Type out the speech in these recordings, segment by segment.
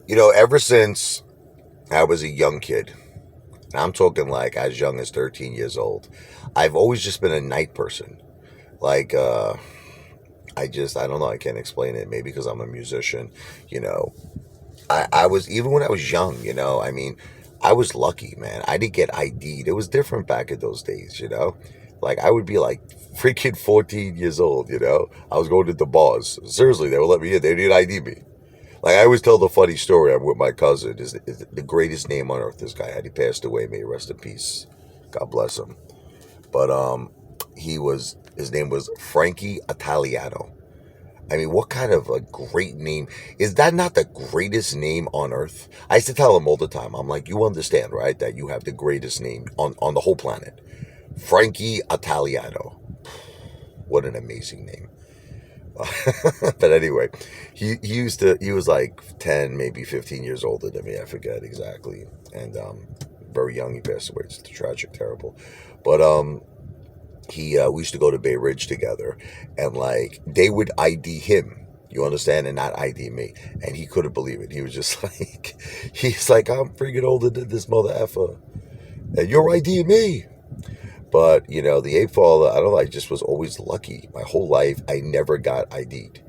Ever since I was a young kid, and I'm talking like as young as 13 years old, I've always just been a night person. Like, I don't know, I can't explain it. Maybe because I'm a musician, you know. I was, even when I was young, I mean, I was lucky, man. I didn't get ID'd. It was different back in those days. Like, I would be like freaking 14 years old. I was going to the bars. Seriously, they would let me in. They didn't ID me. Like, I always tell the funny story. I'm with my cousin. Is the greatest name on earth. This guy had. He passed away. May he rest in peace. God bless him. But his name was Frankie Italiano. I mean, what kind of a great name. Is that not the greatest name on earth? I used to tell him all the time. I'm like, you understand, right? That you have the greatest name on the whole planet. Frankie Italiano. What an amazing name. But anyway, he was like 10, maybe 15 years older than me. I forget exactly. And very young, he passed away. It's tragic, terrible. But we used to go to Bay Ridge together, and like they would ID him. You understand, and not ID me. And he couldn't believe it. He was just like, he's like, I'm freaking older than this mother effer, and you're IDing me. But the Apefather, I don't know. I just was always lucky. My whole life, I never got ID'd.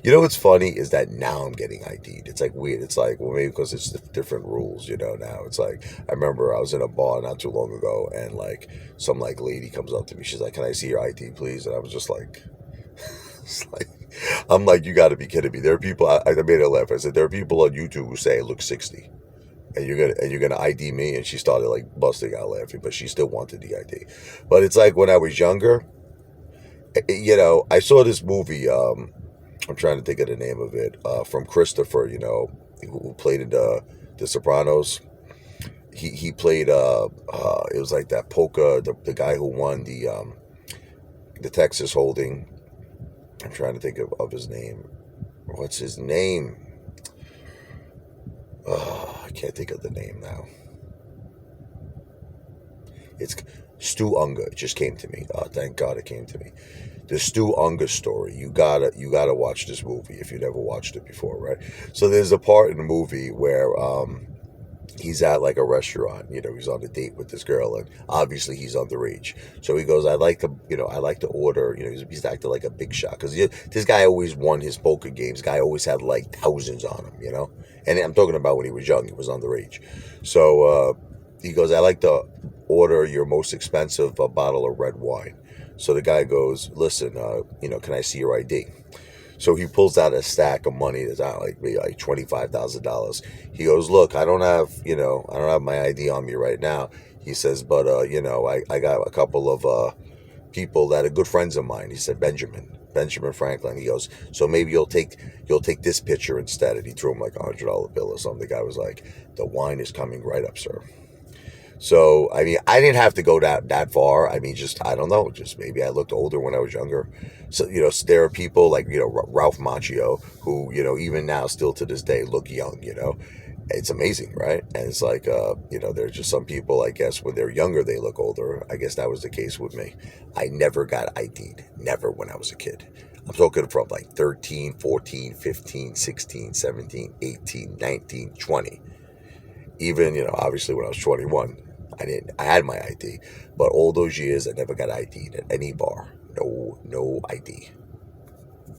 What's funny is that now I'm getting ID'd. It's like weird. It's like, well, maybe because it's different rules, now. It's like, I remember I was in a bar not too long ago, and like some like lady comes up to me. She's like, "Can I see your ID, please?" And I was just like, it's like, I'm like, you got to be kidding me. There are people. I made her laugh. I said, there are people on YouTube who say I look 60, and you're gonna ID me. And she started like busting out laughing, but she still wanted the ID. But it's like when I was younger, I saw this movie. I'm trying to think of the name of it. From Christopher, who played in the Sopranos. He played. It was like that poker. The guy who won the Texas Holding. I'm trying to think of his name. What's his name? I can't think of the name now. It's Stu Unger. It just came to me. Thank God it came to me. The Stu Unger story. You gotta watch this movie if you never watched it before, right? So there's a part in the movie where he's at like a restaurant. He's on a date with this girl, and obviously he's underage. So he goes, I like to order. He's acting like a big shot because this guy always won his poker games. Guy always had like thousands on him. And I'm talking about when he was young. He was underage. So he goes, I like to order your most expensive bottle of red wine. So the guy goes, listen, can I see your ID? So he pulls out a stack of money that's out like maybe like $25,000. He goes, look, I don't have my ID on me right now. He says, but I got a couple of people that are good friends of mine. He said, Benjamin Franklin. He goes, so maybe you'll take this picture instead. And he threw him like $100 bill or something. The guy was like, the wine is coming right up, sir. So, I mean, I didn't have to go that far. I mean, just, I don't know, just maybe I looked older when I was younger. So, there are people like, Ralph Macchio who, even now, still to this day, look young. It's amazing, right? And it's like, there's just some people, I guess, when they're younger, they look older. I guess that was the case with me. I never got ID'd, never when I was a kid. I'm talking from like 13, 14, 15, 16, 17, 18, 19, 20. Even, obviously when I was 21, I had my ID, but all those years I never got ID'd at any bar. No ID.